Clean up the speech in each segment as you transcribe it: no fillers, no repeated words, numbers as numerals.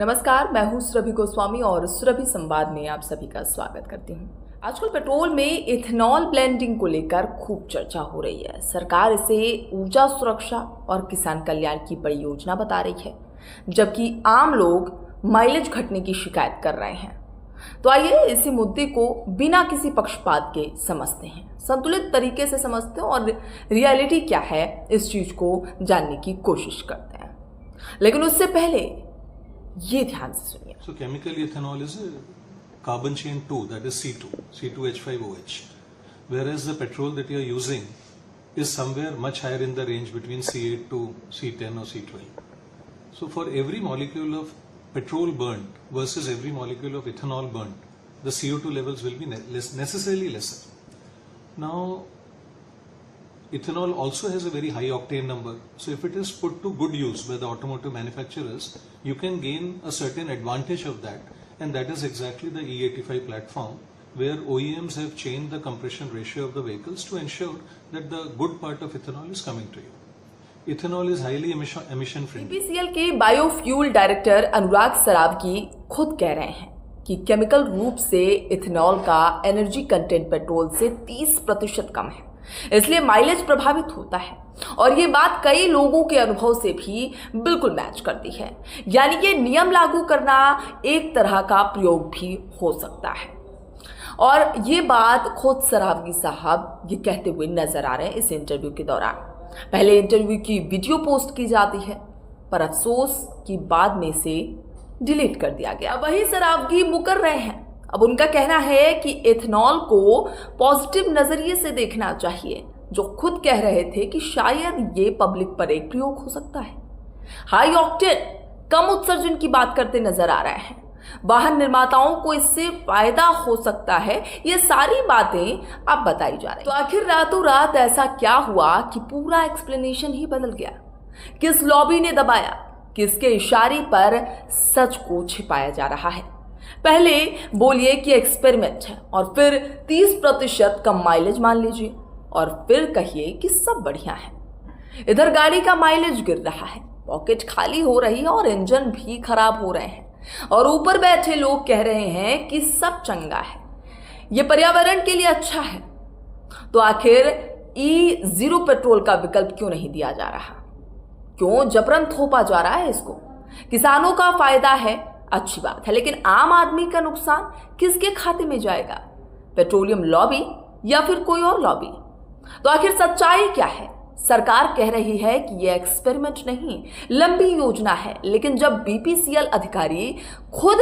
नमस्कार, मैं हूं सुरभि गोस्वामी और सुरभि संवाद में आप सभी का स्वागत करती हूं। आजकल पेट्रोल में इथेनॉल ब्लेंडिंग को लेकर खूब चर्चा हो रही है। सरकार इसे ऊर्जा सुरक्षा और किसान कल्याण की बड़ी योजना बता रही है, जबकि आम लोग माइलेज घटने की शिकायत कर रहे हैं। तो आइए इसी मुद्दे को बिना किसी पक्षपात के समझते हैं, संतुलित तरीके से समझते हैं और रियलिटी क्या है इस चीज को जानने की कोशिश करते हैं। लेकिन उससे पहले ये ध्यान से सुनिए। So chemical ethanol is a carbon chain 2, that is C2, C2H5OH, whereas the petrol that you are using is somewhere much higher in the range between C8 to C10 or C12. So for every molecule of petrol burnt versus every molecule of ethanol burnt, the CO2 levels will be necessarily lesser. Now, ethanol also has a very high octane number, so if it is put to good use by the automotive manufacturers, you can gain a certain advantage of that, and that is exactly the E85 platform, where OEMs have changed the compression ratio of the vehicles to ensure that the good part of ethanol is coming to you. Ethanol is highly emission friendly. BPCL के biofuel director अनुराग सरावगी खुद कह रहे हैं कि chemical रूप से ethanol का energy content petrol से 30% कम है, इसलिए माइलेज प्रभावित होता है। और ये बात कई लोगों के अनुभव से भी बिल्कुल मैच करती है। यानी कि नियम लागू करना एक तरह का प्रयोग भी हो सकता है। और ये बात खुद सरावगी साहब ये कहते हुए नजर आ रहे हैं इस इंटरव्यू के दौरान। पहले इंटरव्यू की वीडियो पोस्ट की जाती है, पर अफसोस कि बाद में से डिलीट कर दिया गया। वही सरावगी मुकर रहे हैं। अब उनका कहना है कि इथेनॉल को पॉजिटिव नजरिए से देखना चाहिए, जो खुद कह रहे थे कि शायद ये पब्लिक पर एक प्रयोग हो सकता है। हाई ऑक्टेन कम उत्सर्जन की बात करते नजर आ रहे हैं। वाहन निर्माताओं को इससे फायदा हो सकता है। ये सारी बातें अब बताई जा रही। तो आखिर रातों रात ऐसा क्या हुआ कि पूरा एक्सप्लेनेशन ही बदल गया? किस लॉबी ने दबाया? किसके इशारे पर सच को छिपाया जा रहा है? पहले बोलिए कि एक्सपेरिमेंट है, और फिर 30% कम माइलेज मान लीजिए, और फिर कहिए कि सब बढ़िया है। इधर गाड़ी का माइलेज गिर रहा है, पॉकेट खाली हो रही है और इंजन भी खराब हो रहे हैं, और ऊपर बैठे लोग कह रहे हैं कि सब चंगा है, ये पर्यावरण के लिए अच्छा है। तो आखिर E0 पेट्रोल का विकल्प क्यों नहीं दिया जा रहा? क्यों जबरन थोपा जा रहा है इसको? किसानों का फायदा है, अच्छी बात है, लेकिन आम आदमी का नुकसान किसके खाते में जाएगा? पेट्रोलियम लॉबी या फिर कोई और लॉबी? तो आखिर सच्चाई क्या है? सरकार कह रही है कि यह एक्सपेरिमेंट नहीं, लंबी योजना है, लेकिन जब बीपीसीएल अधिकारी खुद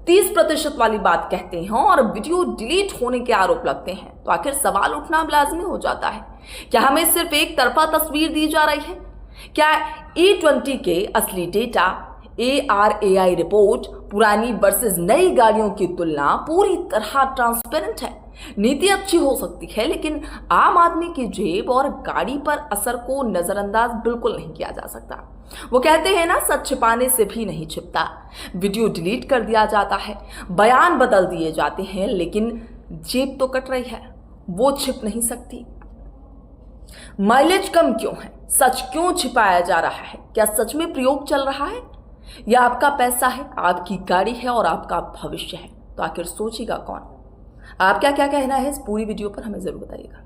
30% वाली बात कहते हैं और वीडियो डिलीट होने के आरोप लगते हैं, तो आखिर सवाल उठना लाजमी हो जाता है। क्या हमें सिर्फ एक तरफा तस्वीर दी जा रही है? क्या E20 के असली डेटा, ARAI रिपोर्ट, पुरानी वर्सेस नई गाड़ियों की तुलना पूरी तरह ट्रांसपेरेंट है? नीति अच्छी हो सकती है, लेकिन आम आदमी की जेब और गाड़ी पर असर को नजरअंदाज बिल्कुल नहीं किया जा सकता। वो कहते हैं ना, सच छिपाने से भी नहीं छिपता। वीडियो डिलीट कर दिया जाता है, बयान बदल दिए जाते हैं, लेकिन जेब तो कट रही है, वो छिप नहीं सकती। माइलेज कम क्यों है? सच क्यों छिपाया जा रहा है? क्या सच में प्रयोग चल रहा है? यह आपका पैसा है, आपकी गाड़ी है और आपका भविष्य है। तो आखिर सोचिएगा कौन? आपका क्या कहना है इस पूरी वीडियो पर, हमें जरूर बताइएगा।